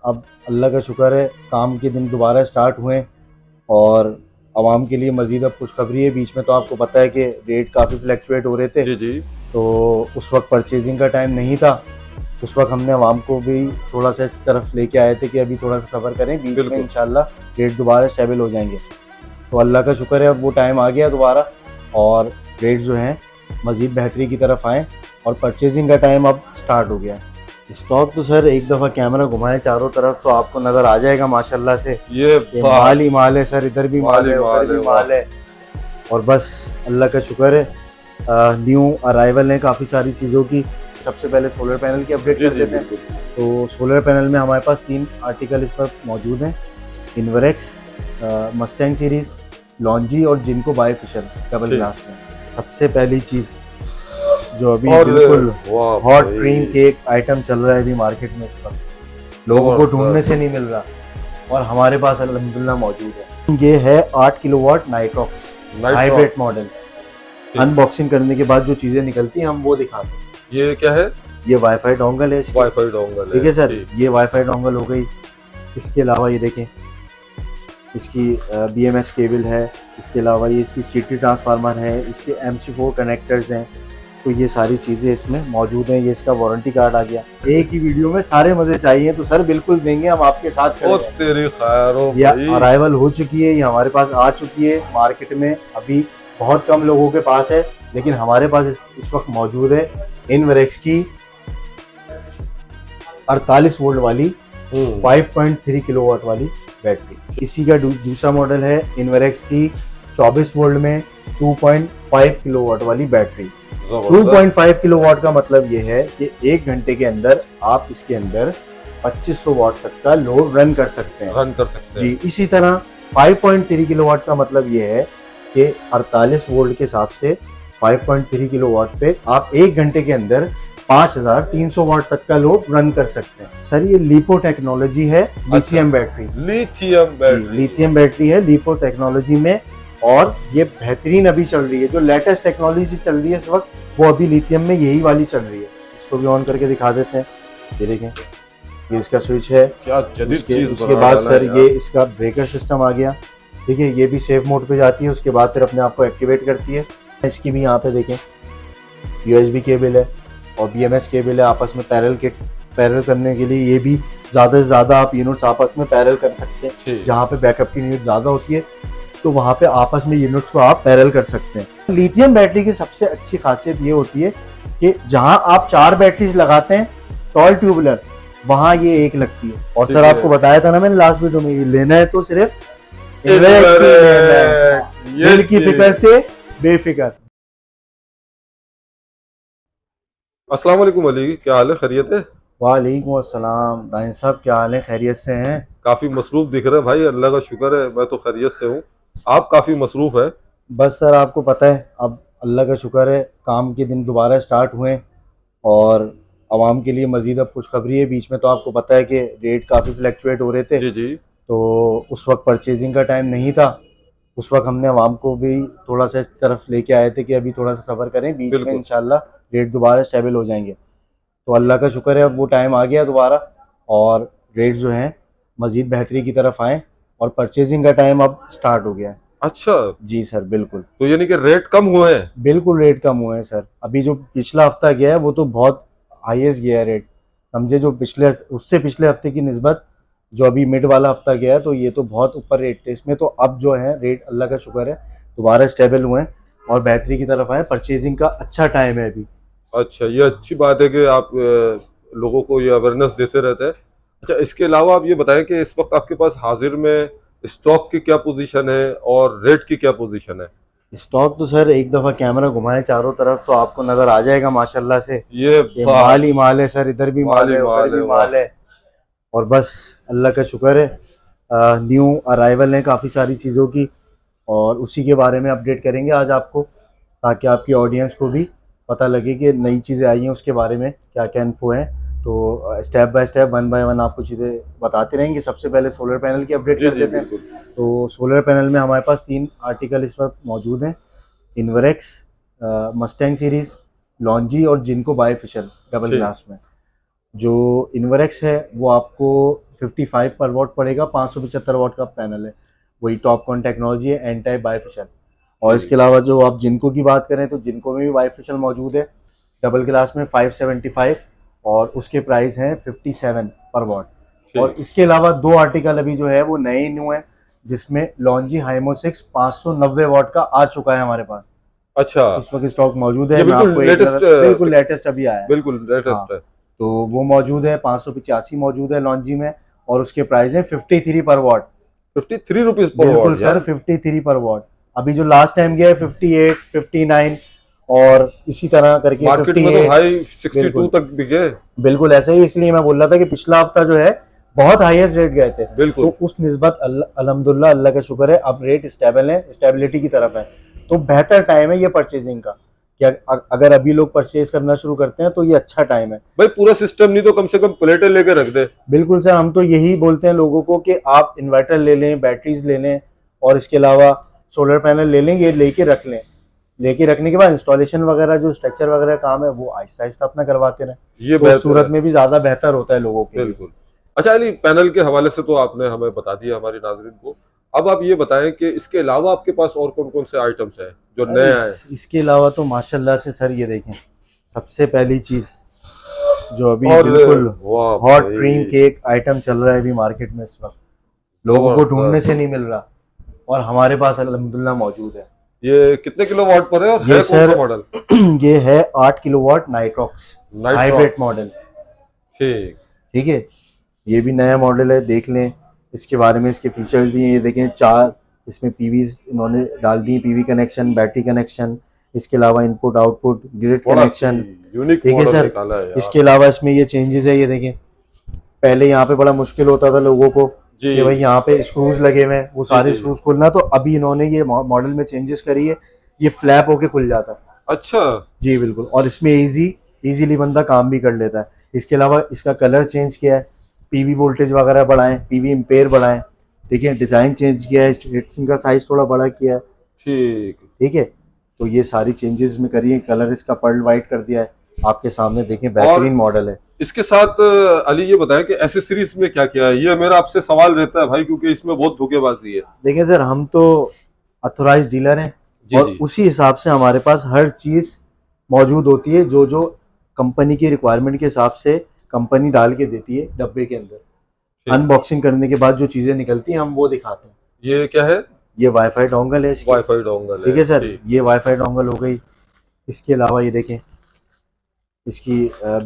अब अल्लाह का शुक्र है काम के दिन दोबारा स्टार्ट हुए और आवाम के लिए मज़ीद अब खुशखबरी है। बीच में तो आपको पता है कि रेट काफ़ी फ्लैक्चुएट हो रहे थे, जी जी। तो उस वक्त परचेजिंग का टाइम नहीं था। उस वक्त हमने आवाम को भी थोड़ा सा इस तरफ लेके आए थे कि अभी थोड़ा सा सफ़र करें, बीच में बिल्कुल। इंशाल्लाह रेट दोबारा स्टेबल हो जाएंगे। तो अल्लाह का शुक्र है अब वो टाइम आ गया दोबारा और रेट जो हैं मज़ीद बेहतरी की तरफ आए और परचेजिंग का टाइम अब स्टार्ट हो गया है। स्टॉक तो सर एक दफ़ा कैमरा घुमाए चारों तरफ तो आपको नज़र आ जाएगा माशाल्लाह से, ये माल ही माल है सर, इधर भी माल है, उधर भी माल है। और बस अल्लाह का शुक्र है न्यू अराइवल है काफ़ी सारी चीज़ों की। सबसे पहले सोलर पैनल की अपडेट जी कर जी देते हैं। तो सोलर पैनल में हमारे पास 3 आर्टिकल इस वक्त मौजूद हैं, इन्वरेक्स, मस्टैंग सीरीज़, लॉन्जी और जिनको बायफिशल डबल ठीक। ग्लास में। सबसे पहली चीज़ जो अभी और बिल्कुल वाह हॉट भाई, ड्रीम केक आइटम चल रहा है अभी मार्केट में इस वक्त, लोगों को ढूंढने से नहीं मिल रहा और हमारे पास अल्हम्दुलिल्लाह मौजूद है। ये है 8 kilowatt Nitrox hybrid model. Unboxing करने के बाद जो चीज़ें निकलती हैं हम वो दिखाते हैं। ये क्या है? ये वाईफाई डोंगल है इसकी। वाईफाई डोंगल है, ठीक है सर, ठीक। ये वाईफाई डोंगल हो गई। इसके अलावा ये देखें इसकी BMS केबल है, इसके अलावा ये इसकी CT ट्रांसफार्मर है, इसके MC4 कनेक्टर्स हैं। तो ये सारी चीज़ें इसमें मौजूद हैं। ये इसका वारंटी कार्ड आ गया। एक ही वीडियो में सारे मज़े चाहिए तो सर बिल्कुल देंगे हम आपके साथ खड़े ओ हैं। तेरी खैर हो ये भाई। अराइवल हो चुकी है, ये हमारे पास आ चुकी है मार्केट में। अभी बहुत कम लोगों के पास है लेकिन हमारे पास इस वक्त मौजूद है इन्वरेक्स की 48 वोल्ट वाली 5.3 किलोवाट वाली बैटरी। इसी का दूसरा मॉडल है इन्वरेक्स की 24 वोल्ट में 2.5 किलोवाट वाली बैटरी। 2.5 किलोवाट का मतलब ये है कि 1 घंटे के अंदर आप इसके अंदर 2500 वाट तक का लोड रन कर सकते हैं। जी, इसी तरह 5.3 किलोवाट का मतलब ये है कि 48 वोल्ट के हिसाब से 5.3 किलोवाट पे आप 1 घंटे के अंदर 5300 वाट तक का लोड रन कर सकते हैं। सर ये लिपो टेक्नोलॉजी है, लिथियम बैटरी। लिथियम बैटरी है लिपो टेक्नोलॉजी में और ये बेहतरीन अभी चल रही है। जो लेटेस्ट टेक्नोलॉजी चल रही है इस वक्त वो अभी लिथियम में यही वाली चल रही है। इसको भी ऑन करके दिखा देते हैं। ये देखें, ये इसका स्विच है। क्या जदीद चीज। उसके बाद सर ये इसका ब्रेकर सिस्टम आ गया। देखिए ये भी सेफ मोड पे जाती है, उसके बाद फिर अपने आप को एक्टिवेट करती है। इसकी भी यहाँ पे देखें USB केबल है और BMS केबल है। आपस में पैरेलल करने के लिए ये भी ज़्यादा से ज़्यादा आप यूनिट्स आपस में पैरेलल कर सकते हैं। जहाँ पे बैकअप की यूनिट ज़्यादा होती है तो वहाँ पे आपस में यूनिट्स को आप पैरेलल कर सकते हैं। लिथियम बैटरी की सबसे अच्छी खासियत ये होती है कि जहाँ आप 4 बैटरीज लगाते हैं टॉल ट्यूबुलर, वहाँ ये एक लगती है। और सर आपको बताया था ना मैंने लास्ट वीडियो में, ये लेना है तो सिर्फ दिल की फिक्र से बेफिक्र। अस्सलाम वालेकुम अली, क्या हाल है? खैरियत है? वालेकुम अस्सलाम दाइन साहब, क्या हाल है? खैरियत से हैं? काफी मसरूफ दिख रहे हैं भाई। अल्लाह का शुक्र है, मैं तो खैरियत से हूँ। आप काफी मसरूफ है। बस सर आपको पता है अब अल्लाह का शुक्र है काम के दिन दोबारा स्टार्ट हुए और आवाम के लिए मज़ीद अब खुशखबरी है। बीच में तो आपको पता है कि रेट काफ़ी फ्लैक्चुएट हो रहे थे। जी जी। तो उस वक्त परचेजिंग का टाइम नहीं था। उस वक्त हमने आवाम को भी थोड़ा सा इस तरफ लेके आए थे कि अभी थोड़ा सा सफ़र करें, बीच में इंशाल्लाह रेट दोबारा स्टेबल हो जाएंगे। तो अल्लाह का शुक्र है अब वो टाइम आ गया दोबारा और रेट जो हैं मज़ीद बेहतरी की तरफ आए और परचेजिंग का टाइम अब स्टार्ट हो गया है। अच्छा जी सर बिल्कुल। तो यानी कि रेट कम हुए हैं? बिल्कुल रेट कम हुए हैं सर। अभी जो पिछला हफ्ता गया है वो तो बहुत हाईएस्ट गया है रेट, समझे। जो पिछले हफ्ते की निस्बत जो अभी मिड वाला हफ्ता गया है तो ये तो बहुत ऊपर रेट थे इसमें। तो अब जो है रेट अल्लाह का शुक्र है दोबारा स्टेबल हुए हैं और बेहतरी की तरफ आए। परचेजिंग का अच्छा टाइम है अभी। अच्छा, ये अच्छी बात है कि आप लोगों को ये अवेयरनेस देते रहते हैं। अच्छा, इसके अलावा आप ये बताएं कि इस वक्त आपके पास हाजिर में स्टॉक की क्या पोजीशन है और रेट की क्या पोजीशन है? स्टॉक तो सर एक दफ़ा कैमरा घुमाए चारों तरफ तो आपको नज़र आ जाएगा माशाल्लाह से। ये माल ही माल है सर, इधर भी माल है, उधर भी माल है। और बस अल्लाह का शुक्र है न्यू अराइवल है काफ़ी सारी चीज़ों की और उसी के बारे में अपडेट करेंगे आज आपको, ताकि आपकी ऑडियंस को भी पता लगे कि नई चीज़ें आई हैं उसके बारे में क्या क्या इन्फो है। तो स्टेप बाय स्टेप 1 बाय 1 आपको चीज़ें बताते रहेंगे। सबसे पहले सोलर पैनल की अपडेट कर देते हैं। तो सोलर पैनल में हमारे पास 3 आर्टिकल इस वक्त मौजूद हैं, इन्वरेक्स, मस्टैंग सीरीज़, लॉन्जी और जिनको बायफिशल डबल ग्लास में। जो इन्वरेक्स है वो आपको 55 पर वॉट पड़ेगा, 575 वॉट का पैनल है, वही टॉपकॉन टेक्नोलॉजी है, एन टाइप बाइफेशियल। और इसके अलावा जो आप जिनको की बात करें तो जिनको में भी बाइफेशियल मौजूद है, डबल ग्लास में 575 और उसके प्राइस हैं 57 पर वॉट। और इसके अलावा दो आर्टिकल अभी जो है वो नए न्यू है, जिसमें लॉन्जी हाइमो 6 590 वॉट का आ चुका है हमारे पास। अच्छा, इस वक्त स्टॉक मौजूद है। ये मैं आपको बिल्कुल लेटेस्ट अभी आया है। बिल्कुल लेटेस्ट हाँ, है। तो वो मौजूद है, 585 मौजूद है लॉन्जी में, और उसके प्राइस है 53 पर वॉट। 53 रुपीज पर बिल्कुल वॉट सर, 53 पर वॉट। अभी जो लास्ट टाइम गया है 58, 59 और इसी तरह करके मार्केट में तो भाई 62 तक भी गए। बिल्कुल ऐसे ही, इसलिए मैं बोल रहा था कि पिछला हफ्ता जो है बहुत हाईएस्ट रेट गए थे। बिल्कुल। तो उस निस्बत अल्हम्दुलिल्लाह, अल्लाह का शुक्र है, अब रेट स्टेबल है, स्टेबिलिटी की तरफ है। तो बेहतर टाइम है ये परचेजिंग का, कि अगर अभी लोग परचेज करना शुरू करते हैं तो ये अच्छा टाइम है। भाई पूरा सिस्टम नहीं तो कम से कम प्लेटें लेके रख दे। बिल्कुल सर, हम तो यही बोलते हैं लोगों को कि आप इन्वर्टर ले लें, बैटरीज ले लें, और इसके अलावा सोलर पैनल ले लें, ये लेके रख लें। लेके रखने के बाद इंस्टॉलेशन वगैरह जो स्ट्रक्चर वगैरह काम है वो आहिस्ता आहिस्ता अपना करवाते रहें, ये तो सूरत में भी ज्यादा बेहतर होता है लोगों के लिए। बिल्कुल। अच्छा अली, पैनल के हवाले से तो आपने हमें बता दिया हमारी नाज़रीन को। अब आप ये बताएं कि इसके अलावा आपके पास और कौन कौन से आइटम्स हैं जो नए आए? इसके अलावा तो माशाल्लाह से सर ये देखें, सबसे पहली चीज जो अभी और बिल्कुल वाह हॉट भाई, क्रीम केक आइटम चल रहा है अभी मार्केट में इस वक्त, लोगों को ढूंढने से नहीं मिल रहा, और हमारे पास अल्हम्दुलिल्लाह मौजूद है। ये कितने किलोवाट पर है और ये है कौन सा मॉडल? ये है 8 किलोवाट नाइट्रॉक्स हाइब्रिड मॉडल। ठीक ठीक है, ये भी नया मॉडल है, देख लें इसके बारे में। इसके फीचर्स भी हैं, ये देखें, 4 इसमें पीवीज इन्होंने डाल दी, पीवी कनेक्शन, बैटरी कनेक्शन, इसके अलावा input output grid connection. Unique ठीक है सर, इसके अलावा इसमें ये चेंजेस है, ये देखें, पहले यहाँ पे बड़ा मुश्किल होता था लोगों को कि भाई यहाँ पे स्क्रूज लगे हुए हैं, वो सारे स्क्रूज खुलना, तो अभी इन्होंने ये मॉडल में चेंजेस करी है, ये फ्लैप होके खुल जाता है। अच्छा जी बिल्कुल, और इसमें इजीली बंदा काम भी कर लेता है। इसके अलावा इसका कलर चेंज किया है, पीवी वोल्टेज वगैरह बढ़ाएं, पीवी एम्पेयर बढ़ाएं, ठीक है, डिजाइन चेंज किया है, हीटसिंक का साइज थोड़ा बड़ा किया है। ठीक है, तो ये सारी चेंजेस में करिए, कलर इसका पर्ल वाइट कर दिया है, आपके सामने देखें, बेहतरीन मॉडल है। इसके साथ अली ये बताएं कि एसेसरीज में क्या क्या है? ये मेरा आपसे सवाल रहता है भाई, क्योंकि इसमें बहुत धोखेबाजी है। देखिए सर, हम तो अथोराइज डीलर हैं, और उसी हिसाब से हमारे पास हर चीज मौजूद होती है, जो जो कंपनी की रिक्वायरमेंट के हिसाब से कंपनी डाल के देती है डब्बे के अंदर। अनबॉक्सिंग करने के बाद जो चीजें निकलती हैं हम वो दिखाते हैं। ये क्या है? ये वाईफाई डोंगल है, वाईफाई डोंगल है। ठीक है सर, ये वाईफाई डोंगल हो गई। इसके अलावा ये देखें, इसकी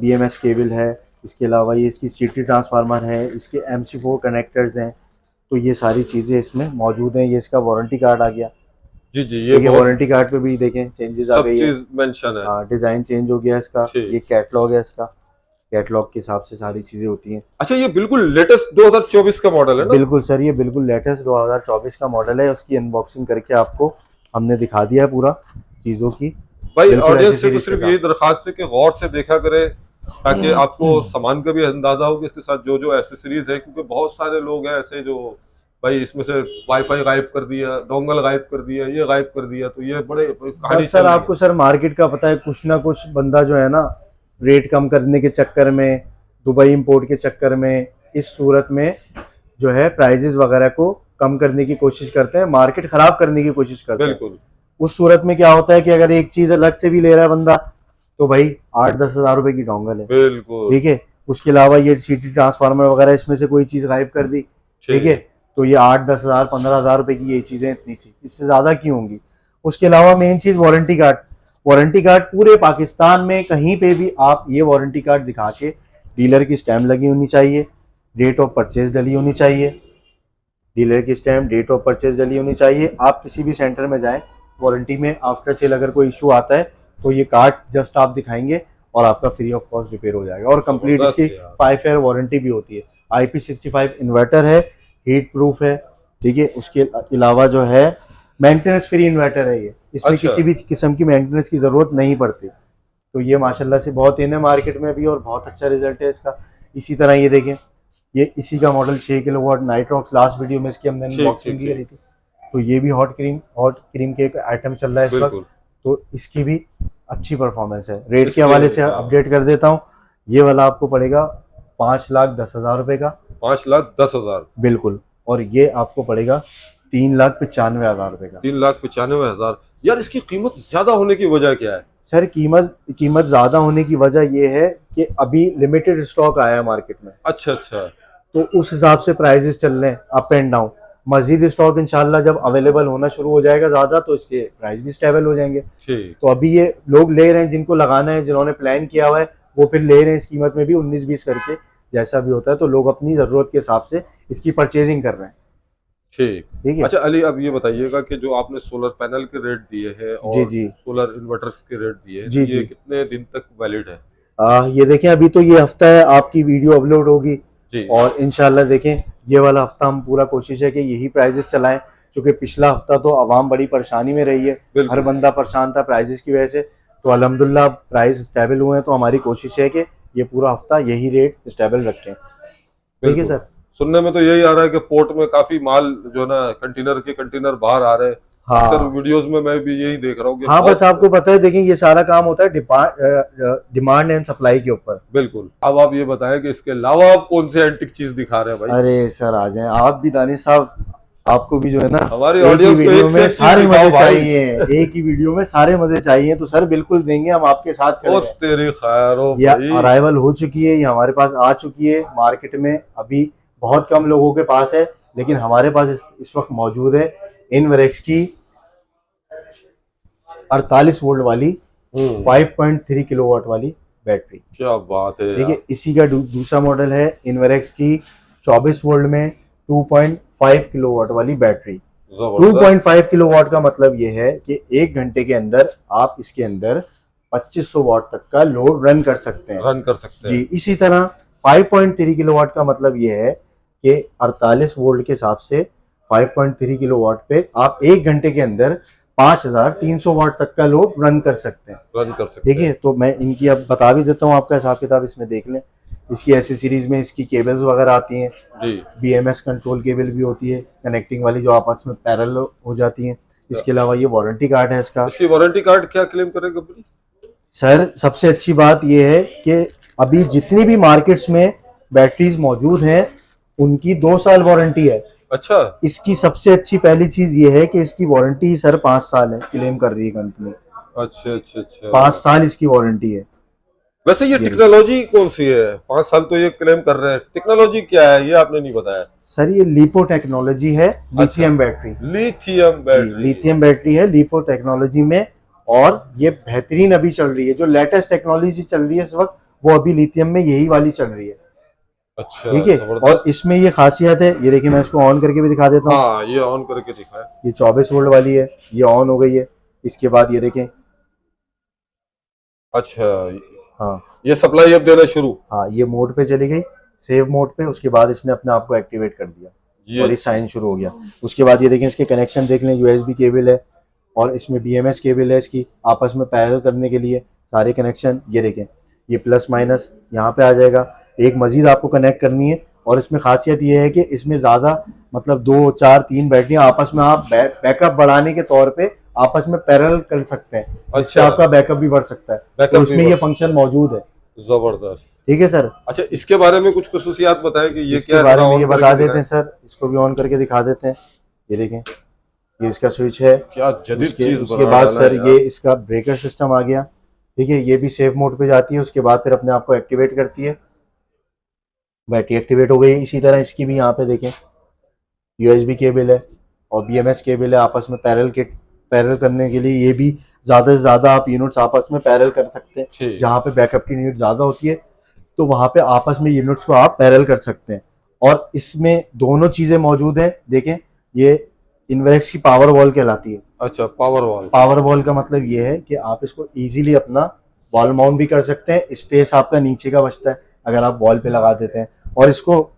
BMS केबल है, इसके अलावा ये इसकी CT ट्रांसफार्मर है, इसके MC4 कनेक्टर्स हैं, तो ये सारी चीज़ें इसमें मौजूद हैं। ये इसका वारंटी कार्ड आ गया। जी जी, ये वारंटी कार्ड पे भी देखें चेंजेस आ गई है, मेंशन है। हाँ, डिजाइन चेंज हो गया इसका। ये कैटलॉग है, इसका कैटलॉग के हिसाब से सारी चीजें होती हैं। अच्छा, ये बिल्कुल लेटेस्ट 2024 का मॉडल है ना? बिल्कुल सर, ये बिल्कुल लेटेस्ट 2024 का मॉडल है। उसकी अनबॉक्सिंग करके आपको हमने दिखा दिया है पूरा चीजों की। भाई ऑडियंस से तो सिर्फ यही दरखास्त है कि गौर से देखा करें, ताकि आपको सामान का भी अंदाजा हो कि इसके साथ जो जो एसेसरीज है, क्योंकि बहुत सारे लोग हैं ऐसे जो भाई इसमें से वाईफाई गायब कर दिया, डोंगल गायब कर दिया, ये गायब कर दिया, तो ये बड़े कहानी। सर आपको सर मार्केट का पता है, कुछ ना कुछ बंदा जो है ना, रेट कम करने के चक्कर में, दुबई इंपोर्ट के चक्कर में, इस सूरत में जो है प्राइजेस वगैरह को कम करने की कोशिश करते हैं, मार्केट खराब करने की कोशिश करते हैं। बिल्कुल। उस सूरत में क्या होता है कि अगर एक चीज अलग से भी ले रहा है बंदा, तो भाई 8-10 हज़ार रुपए की डोंगल है। बिल्कुल, ठीक है। उसके अलावा ये CT ट्रांसफार्मर वगैरह, इसमें से कोई चीज गायब कर दी, ठीक है, तो ये 8-10 हज़ार 15 हज़ार रुपए की ये चीजें इतनी सी, इससे ज्यादा क्यों होंगी। उसके अलावा मेन चीज वारंटी कार्ड। वारंटी कार्ड पूरे पाकिस्तान में कहीं पे भी आप ये वारंटी कार्ड दिखा के, डीलर की स्टैम्प लगी होनी चाहिए, डेट ऑफ परचेज डली होनी चाहिए, डीलर की स्टैम्प, डेट ऑफ परचेज डली होनी चाहिए। आप किसी भी सेंटर में जाएं, वारंटी में आफ्टर सेल अगर कोई इशू आता है तो ये कार्ड जस्ट आप दिखाएंगे और आपका फ्री ऑफ कॉस्ट रिपेयर हो जाएगा। और कंप्लीट इसकी 5 ईयर वारंटी भी होती है। IP65 इन्वर्टर है, हीट प्रूफ है, ठीक है। उसके अलावा जो है मेंटेनेंस फ्री इन्वर्टर है ये, इसमें किसी भी किस्म की मेंटेनेंस की जरूरत नहीं पड़ती। तो ये माशाल्लाह से बहुत इन है मार्केट में भी, और बहुत अच्छा रिजल्ट है इसका। इसी तरह ये देखें, ये इसी का model 6 kilowatt Nitrox, last video में इसकी हमने अनबॉक्सिंग की थी। तो ये भी हॉट क्रीम के एक आइटम चल रहा है इस वक्त, तो इसकी भी अच्छी परफॉर्मेंस है। रेट के हवाले से अपडेट कर देता हूँ, ये वाला आपको पड़ेगा 5,10,000 रुपए का। 5,10,000। बिल्कुल। और ये आपको पड़ेगा 3,95,000 रुपए का। 3,95,000। यार इसकी कीमत ज्यादा होने की वजह क्या है? सर कीमत ज्यादा होने की वजह ये है कि अभी लिमिटेड स्टॉक आया है मार्केट में। अच्छा अच्छा। तो उस हिसाब से प्राइजेस चल रहे हैं अप एंड डाउन। मजीद स्टॉक इंशाल्लाह जब अवेलेबल होना शुरू हो जाएगा ज्यादा तो इसके प्राइस भी स्टेबल हो जाएंगे। ठीक। तो अभी ये लोग ले रहे हैं, जिनको लगाना है, जिन्होंने प्लान किया हुआ है, वो फिर ले रहे हैं इस कीमत में भी 19-20 करके, जैसा भी होता है। तो लोग अपनी जरूरत के हिसाब से इसकी परचेजिंग कर रहे हैं। ठीक है। अच्छा अली, अब ये बताइएगा कि जो आपने सोलर पैनल के रेट दिए हैं और जी सोलर इन्वर्टर्स के रेट दिए हैं, जी ये जी। कितने दिन तक वैलिड है? ये देखें, अभी तो ये हफ्ता है, आपकी वीडियो अपलोड होगी जी। और इंशाल्लाह देखें ये वाला हफ्ता हम पूरा कोशिश है कि यही प्राइजेस चलाएं, क्योंकि पिछला हफ्ता तो आवाम बड़ी परेशानी में रही है, हर बंदा परेशान था प्राइजेस की वजह से। तो अल्हम्दुलिल्लाह प्राइस स्टेबल हुए हैं, तो हमारी कोशिश है कि ये पूरा हफ्ता यही रेट स्टेबल रखें। ठीक है सर। सुनने में तो यही आ रहा है कि पोर्ट में काफी माल जो है ना, कंटेनर बाहर आ रहे हैं। हाँ सर वीडियोस में मैं भी यही देख रहा हूँ कि हाँ, बस आपको पता है, देखिए ये सारा काम होता है डिमांड एंड सप्लाई के ऊपर। बिल्कुल। अब आप ये बताएं कि इसके अलावा आप कौन से एंटिक चीज दिखा रहे हैं भाई? अरे सर आ जाएं आप भी, दानिश साहब, आपको भी जो है ना हमारी ऑडियंस को एक से सारे मजे चाहिए, एक ही वीडियो में सारे मजे चाहिए, तो सर बिल्कुल देंगे, हम आपके साथ खड़े हैं। तेरी खैर हो। ये अराइवल हो चुकी है, ये हमारे पास आ चुकी है मार्केट में। अभी बहुत कम लोगों के पास है, लेकिन हमारे पास इस वक्त मौजूद है इनवेरेक्स की 48 वोल्ट वाली 5.3 किलोवाट वाली बैटरी। क्या बात है। देखिए इसी का दूसरा मॉडल है इनवेरेक्स की 24 वोल्ट में 2.5 किलोवाट वाली बैटरी। 2.5 किलोवाट का मतलब ये है कि 1 घंटे के अंदर आप इसके अंदर 2500 वाट तक का लोड रन कर सकते हैं। जी। इसी तरह 5.3 किलोवाट का मतलब ये है कि 48 वोल्ट के हिसाब से 5.3 किलोवाट पे आप 1 घंटे के अंदर 5300 वाट तक का लोड रन कर सकते हैं। ठीक है। तो मैं इनकी अब बता भी देता हूँ, आपका हिसाब किताब इसमें देख लें। इसकी एसेसरीज में इसकी केबल्स वगैरह आती हैं जी। BMS कंट्रोल केबल भी होती है कनेक्टिंग वाली, जो आपस में पैरेलल हो जाती हैं। इसके अलावा ये वारंटी कार्ड है इसका। इसकी वारंटी कार्ड क्या क्लेम करेगा कंपनी? सर सबसे अच्छी बात यह है कि अभी जितनी भी मार्केट्स में बैटरीज मौजूद हैं उनकी 2 साल वारंटी है। अच्छा। इसकी सबसे अच्छी पहली चीज ये है कि इसकी वारंटी सर 5 साल है, क्लेम कर रही है कंपनी। अच्छा अच्छा अच्छा। 5 साल इसकी वारंटी है। वैसे ये टेक्नोलॉजी कौन सी है? 5 साल तो ये क्लेम कर रहे हैं, टेक्नोलॉजी क्या है ये आपने नहीं बताया? सर ये लिपो टेक्नोलॉजी है, लिथियम बैटरी। लिथियम बैटरी है लिपो टेक्नोलॉजी में, और ये बेहतरीन अभी चल रही है। जो लेटेस्ट टेक्नोलॉजी चल रही है इस वक्त वो अभी लिथियम में यही वाली चल रही है। अच्छा। ठीक है। और इसमें ये खासियत है, ये देखिए मैं इसको ऑन करके भी दिखा देता हूँ। हाँ, ये ऑन करके दिखाएं। ये 24 वोल्ट वाली है, ये ऑन हो गई है। इसके बाद ये देखें। अच्छा। हाँ, ये सप्लाई अब देना शुरू। हाँ, ये मोड पे चली गई, सेव मोड पे। उसके बाद इसने अपने आप को एक्टिवेट कर दिया और ये साइन शुरू हो गया। उसके बाद ये देखें, इसके कनेक्शन देख लें। USB केबल है और इसमें BMS केबल है इसकी आपस में पैरेलल करने के लिए सारे कनेक्शन। ये देखें, ये प्लस माइनस यहाँ पे आ जाएगा। एक मजीद आपको कनेक्ट करनी है, और इसमें खासियत ये है कि इसमें ज्यादा मतलब 2, 4, 3 बैटरियां आपस में आप बैकअप बढ़ाने के तौर पे आपस में पैरेलल कर सकते हैं, जिससे आपका बैकअप भी बढ़ सकता है। तो इसमें ये फंक्शन मौजूद है। जबरदस्त। ठीक है सर। अच्छा, इसके बारे में कुछ खुसूसियात बताएं कि ये क्या बारे में ये बता देते हैं सर। इसको भी ऑन करके दिखा देते हैं। ये देखें, ये इसका स्विच है। क्या जदीद चीज। उसके बाद सर ये इसका ब्रेकर सिस्टम आ गया। ठीक है। ये भी सेफ मोड पे जाती है, उसके बाद फिर अपने आप को एक्टिवेट करती है। बैटरी एक्टिवेट हो गई। इसी तरह इसकी भी यहाँ पे देखें USB केबल है और BMS केबल है आपस में पैरेलल करने के लिए। ये भी ज्यादा से ज्यादा आप यूनिट्स आपस में पैरेलल कर सकते हैं। जहाँ पे बैकअप की यूनिट ज्यादा होती है तो वहां पे आपस में यूनिट्स को आप पैरेलल कर सकते हैं। और इसमें दोनों चीजें मौजूद हैं। देखें, ये इनवेरेक्स की पावर वॉल कहलाती है। अच्छा, पावर वॉल। पावर वॉल का मतलब ये है कि आप इसको इजीली अपना वॉल माउंट भी कर सकते हैं। स्पेस आपका नीचे का बचता है अगर आप वॉल पे लगा देते हैं, और इसको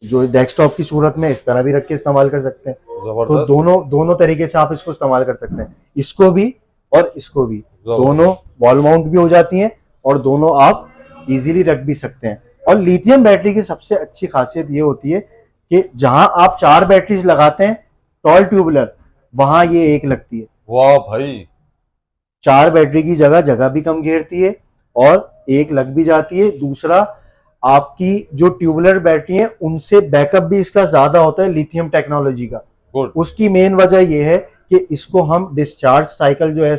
जो डेस्कटॉप की सूरत में इस तरह भी रख के इस्तेमाल कर सकते हैं। तो दोनों तरीके से आप इसको इस्तेमाल कर सकते हैं, इसको भी और इसको भी। दोनों वॉल माउंट भी हो जाती हैं और दोनों आप इजीली रख भी सकते हैं। और लिथियम बैटरी की सबसे अच्छी खासियत ये होती है कि जहां आप 4 बैटरीज लगाते हैं टॉल ट्यूबुलर, वहां ये एक लगती है। वाह भाई। 4 बैटरी की जगह भी कम घेरती है और एक लग भी जाती है, दूसरा आपकी जो ट्यूबुलर बैटरी है उनसे बैकअप भी इसका ज्यादा होता है लिथियम टेक्नोलॉजी का। उसकी मेन वजह यह है कि इसको हम डिस्चार्ज साइकिल जो है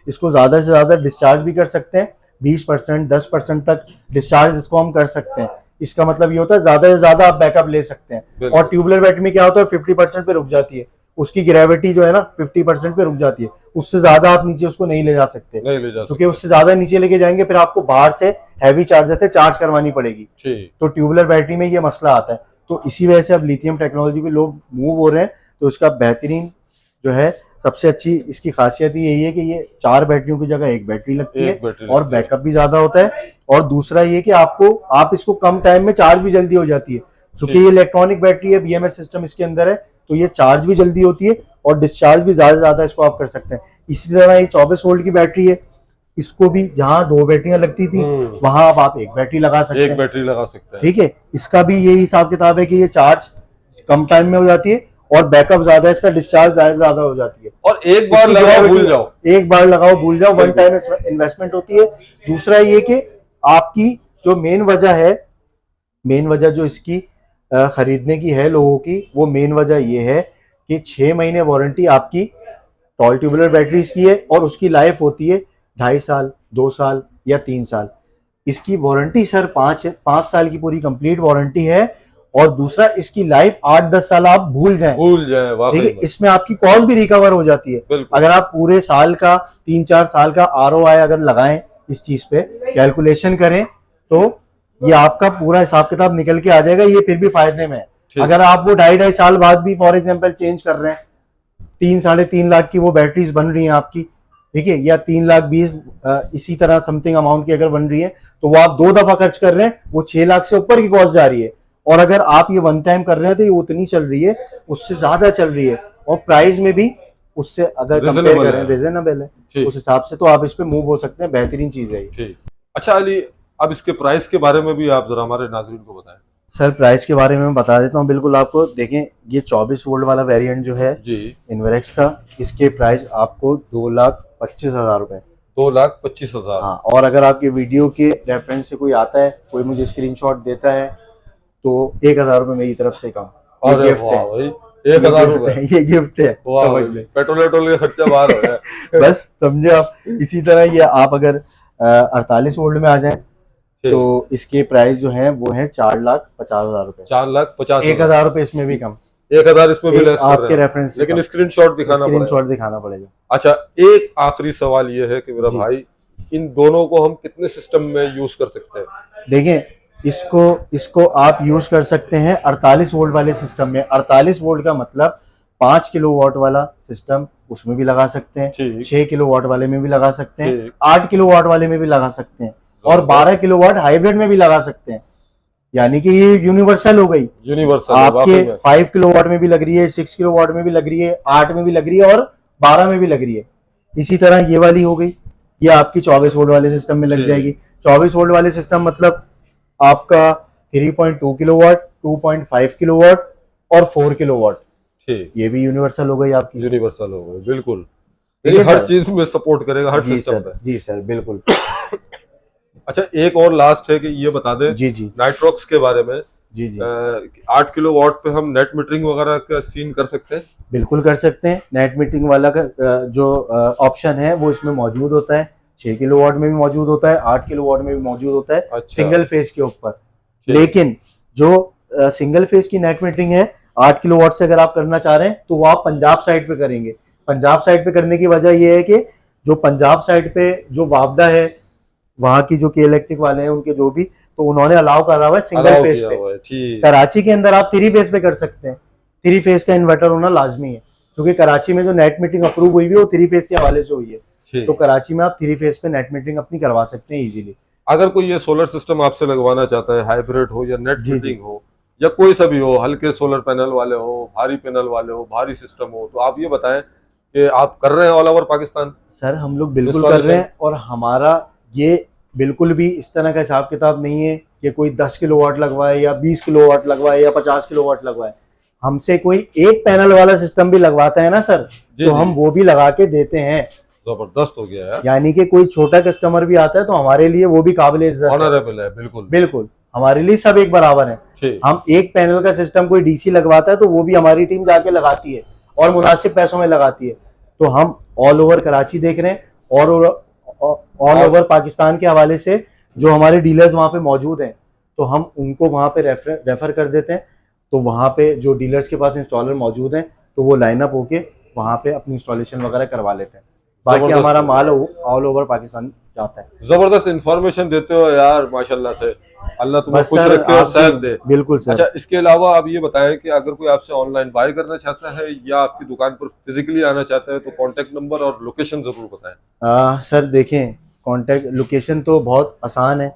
इसको ज्यादा से ज्यादा डिस्चार्ज भी कर सकते हैं, 20% 10% तक डिस्चार्ज इसको हम कर सकते हैं। इसका मतलब ये होता है ज्यादा से ज्यादा आप बैकअप ले सकते हैं। और ट्यूबुलर बैटरी में क्या होता है 50% पे रुक जाती है, उसकी ग्रेविटी जो है ना 50% पे रुक जाती है, उससे ज्यादा आप नीचे उसको नहीं ले जा सकते, क्योंकि उससे ज्यादा नीचे लेके जाएंगे फिर आपको बाहर से हैवी चार्जर से चार्ज करवानी पड़ेगी। तो ट्यूबुलर बैटरी में ये मसला आता है। तो इसी वजह से अब लिथियम टेक्नोलॉजी पे लोग मूव हो रहे हैं। तो इसका बेहतरीन जो है सबसे अच्छी इसकी खासियत यही है कि ये 4 बैटरियों की जगह एक बैटरी लगती है और बैकअप भी ज्यादा होता है। और दूसरा ये कि आप इसको कम टाइम में चार्ज भी जल्दी हो जाती है, क्योंकि ये इलेक्ट्रॉनिक बैटरी है, BMS सिस्टम इसके अंदर है, तो ये चार्ज भी जल्दी होती है और डिस्चार्ज भी ज्यादा से ज्यादा इसको आप कर सकते हैं। इसी तरह ये 24 वोल्ट की बैटरी है, इसको भी जहां 2 बैटरियां लगती थी वहां अब आप एक बैटरी लगा सकते हैं। ठीक है, इसका भी यही हिसाब किताब है कि ये चार्ज कम टाइम में हो जाती है और बैकअप ज्यादा है, इसका डिस्चार्ज ज्यादा हो जाती है। और एक बार लगाओ भूल जाओ, वन टाइम इन्वेस्टमेंट होती है। दूसरा ये कि आपकी जो मेन वजह जो इसकी खरीदने की है लोगों की, वो मेन वजह ये है कि 6 महीने वारंटी आपकी टॉल ट्यूबुलर बैटरीज की है और उसकी लाइफ होती है 2.5 साल, 2 साल या 3 साल। इसकी वारंटी सर 5 साल की पूरी कंप्लीट वारंटी है। और दूसरा इसकी लाइफ 8-10 साल आप भूल जाएं, ठीक है। इसमें आपकी कॉस्ट भी रिकवर हो जाती है। अगर आप पूरे साल का 3-4 साल का ROI अगर लगाएं इस चीज पे कैलकुलेशन करें तो ये आपका पूरा हिसाब किताब निकल के आ जाएगा। ये फिर भी फायदे में है। अगर आप वो 2.5 साल बाद भी फॉर एग्जांपल चेंज कर रहे हैं, 3-3.5 लाख की वो बैटरीज बन रही हैं आपकी, ठीक है, या 3,20,000 इसी तरह समथिंग अमाउंट की अगर बन रही है, तो वो आप 2 दफा खर्च कर रहे हैं, वो 6 लाख से ऊपर की कॉस्ट जा रही है। और अगर आप ये वन टाइम कर रहे हैं तो ये उतनी चल रही है, उससे ज्यादा चल रही है और प्राइस में भी उससे अगर कंपेयर करें रीजनेबल है, उस हिसाब से तो आप इस पे मूव हो सकते हैं। बेहतरीन चीज है ये। अच्छा अली, अब इसके प्राइस के बारे में भी आप जरा हमारे नाज़रीन को बताएं। सर प्राइस के बारे में मैं बता देता हूँ बिल्कुल आपको। देखें, ये 24 वोल्ट वाला वेरिएंट जो है इन्वेरेक्स का, इसके प्राइस आपको 2,25,000 रुपए। 2,25,000। हाँ, और अगर आपके वीडियो के रेफरेंस से कोई आता है, कोई मुझे स्क्रीनशॉट देता है, तो 1,000 रुपए मेरी तरफ से कम। और गिफ्ट है 1,000 रुपए, ये गिफ्ट है। पेट्रोल का खर्चा बाहर हो गया। बस समझे आप। इसी तरह ये आप अगर 48 वोल्ट में आ जाएं तो इसके प्राइस जो है वो है 4,50,000 रुपए। 4,50,000। 1,000 रुपए इसमें भी कम, 1,000 इसमें भी लेस आपके रेफरेंस, लेकिन स्क्रीनशॉट दिखाना पड़ेगा। अच्छा, एक आखिरी सवाल ये है कि मेरा भाई, इन दोनों को हम कितने सिस्टम में यूज कर सकते हैं? देखें, इसको आप यूज कर सकते हैं 48 वोल्ट वाले सिस्टम में। 48 वोल्ट का मतलब 5 किलोवाट वाला सिस्टम, उसमें भी लगा सकते हैं, 6 किलोवाट वाले में भी लगा सकते हैं, 8 किलोवाट वाले में भी लगा सकते हैं, और 12 किलोवाट हाइब्रिड में भी लगा सकते हैं। यानी कि ये यूनिवर्सल हो गई। आपके 5 किलोवाट में भी लग रही है, 6 किलोवाट में भी लग रही है, 8 में भी लग रही है और 12 में भी लग रही है। इसी तरह ये वाली हो गई, ये आपकी 24 वोल्ट वाले सिस्टम में लग जाएगी। 24 वोल्ट वाले सिस्टम मतलब आपका 3.2 किलोवाट, 2.5 किलोवाट और 4 किलोवाट, ये भी यूनिवर्सल हो गई आपकी। यूनिवर्सल हो गई, बिल्कुल। हर चीज में सपोर्ट करेगा, हर सिस्टम पे। जी सर, बिल्कुल। अच्छा, एक और लास्ट है कि ये बता दें नाइट्रॉक्स के बारे में। 8 किलोवाट पे हम नेट मीटरिंग वगैरह का सीन कर सकते हैं? बिल्कुल कर सकते हैं। नेट मीटरिंग वाला का जो ऑप्शन है वो इसमें मौजूद होता है। 6 किलोवाट में भी मौजूद होता है, 8 किलोवाट में भी मौजूद होता है। अच्छा। सिंगल फेज के ऊपर। लेकिन जो सिंगल फेज की नेट मीटरिंग है 8 किलोवाट से अगर आप करना चाह रहे हैं तो वो आप पंजाब साइड पे करेंगे। पंजाब साइड पे करने की वजह ये है कि जो पंजाब साइड पे जो वापदा है, वहां की जो के इलेक्ट्रिक वाले हैं उनके जो भी, तो उन्होंने अलाउ करा हुआ है सिंगल फेज पे। कराची के अंदर आप 3 फेज पे कर सकते हैं। 3 फेज का इन्वर्टर होना लाजमी है, क्योंकि कराची में जो नेट मीटरिंग अप्रूव हुई है वो 3 फेज के हवाले से हुई है। तो कराची में आप 3 फेज पे नेट मीटरिंग अपनी करवा सकते हैं इजीली। अगर कोई ये सोलर सिस्टम आपसे लगवाना चाहता है, हाइब्रिड हो या नेट मीटरिंग हो या कोई सा भी हो, हल्के सोलर पैनल वाले हो, भारी पैनल वाले हो, भारी सिस्टम हो, तो आप ये बताएं कि आप कर रहे हैं ऑल ओवर पाकिस्तान? सर हम लोग बिल्कुल कर रहे हैं, और हमारा ये बिल्कुल भी इस तरह का हिसाब किताब नहीं है कि कोई 10 किलोवाट लगवाए या 20 किलोवाट लगवाए या 50 किलोवाट लगवाए। हमसे कोई एक पैनल वाला सिस्टम भी लगवाता है ना सर, तो हम वो भी लगा के देते हैं। जबरदस्त हो गया यार, यानी कि कोई छोटा कस्टमर भी आता है तो हमारे लिए वो भी काबिल इज्जत है। ऑनरेबल है, बिल्कुल बिल्कुल, हमारे लिए सब एक बराबर है। ठीक। हम एक पैनल का सिस्टम कोई डीसी लगवाता है तो वो भी हमारी टीम जाके लगाती है और मुनासिब पैसों में लगाती है। तो हम ऑल ओवर कराची देख रहे हैं और ऑल ओवर पाकिस्तान के हवाले से जो हमारे डीलर्स वहाँ पे मौजूद हैं तो हम उनको वहाँ पे रेफर कर देते हैं। तो वहाँ पे जो डीलर्स के पास इंस्टॉलर मौजूद हैं तो वो लाइनअप होके वहाँ पे अपनी इंस्टॉलेशन वगैरह करवा लेते हैं। बाकी जबरदस्त हमारा है। माल ऑल ओवर पाकिस्तान जाता है। जबरदस्त इंफॉर्मेशन देते हो यार, माशाल्लाह से, अल्लाह तुम्हें बस खुश सर, रखे और आपकी- सेहत दे। बिल्कुल सर। अच्छा, इसके अलावा आप ये बताएं कि अगर कोई आपसे ऑनलाइन बाय करना चाहता है या आपकी दुकान पर फिजिकली आना चाहता है तो कांटेक्ट नंबर और लोकेशन जरूर बताएं। सर देखें, कांटेक्ट लोकेशन तो बहुत आसान है।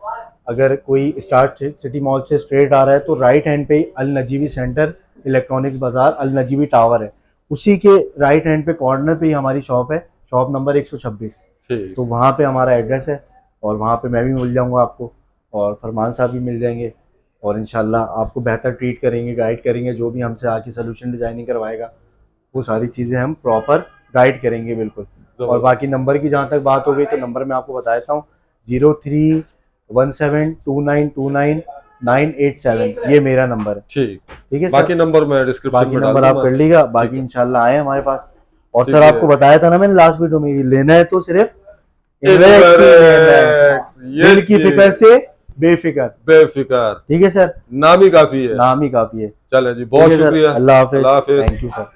अगर कोई स्टार्ट सिटी मॉल से स्ट्रेट आ रहा है तो राइट हैंड पे अल नजीबी सेंटर इलेक्ट्रॉनिक्स बाजार अल नजीबी टावर है, उसी के राइट हैंड पे कॉर्नर पे ही हमारी शॉप है, शॉप नंबर 126। ठीक। तो वहाँ पे हमारा एड्रेस है और वहाँ पे मैं भी मिल जाऊँगा आपको और फरमान साहब भी मिल जाएंगे और इंशाल्लाह आपको बेहतर ट्रीट करेंगे, गाइड करेंगे। जो भी हमसे आके सोल्यूशन डिज़ाइनिंग करवाएगा वो सारी चीज़ें हम प्रॉपर गाइड करेंगे बिल्कुल। और बाकी नंबर की जहाँ तक बात हो गई तो नंबर मैं आपको बता देता हूँ 0317292987 ये मेरा नंबर है। ठीक ठीक है बाकी सर, नंबर मैं डिस्क्रिप्शन बाकी में डाल नंबर आप दूंगा। कर लीजिएगा। बाकी इंशाल्लाह आए हमारे पास। और ठीक सर है। आपको बताया था ना मैंने लास्ट वीडियो में, लेना है तो सिर्फ Inverex, दिल की फिक्र से बेफिक्र। बेफिक्र, ठीक है सर, नाम ही काफी है। नाम ही काफी है। चलें जी, बहुत ठीक है सर, शुक्रिया। अल्लाह हाफिज। अल्लाह हाफिज। Thank you sir.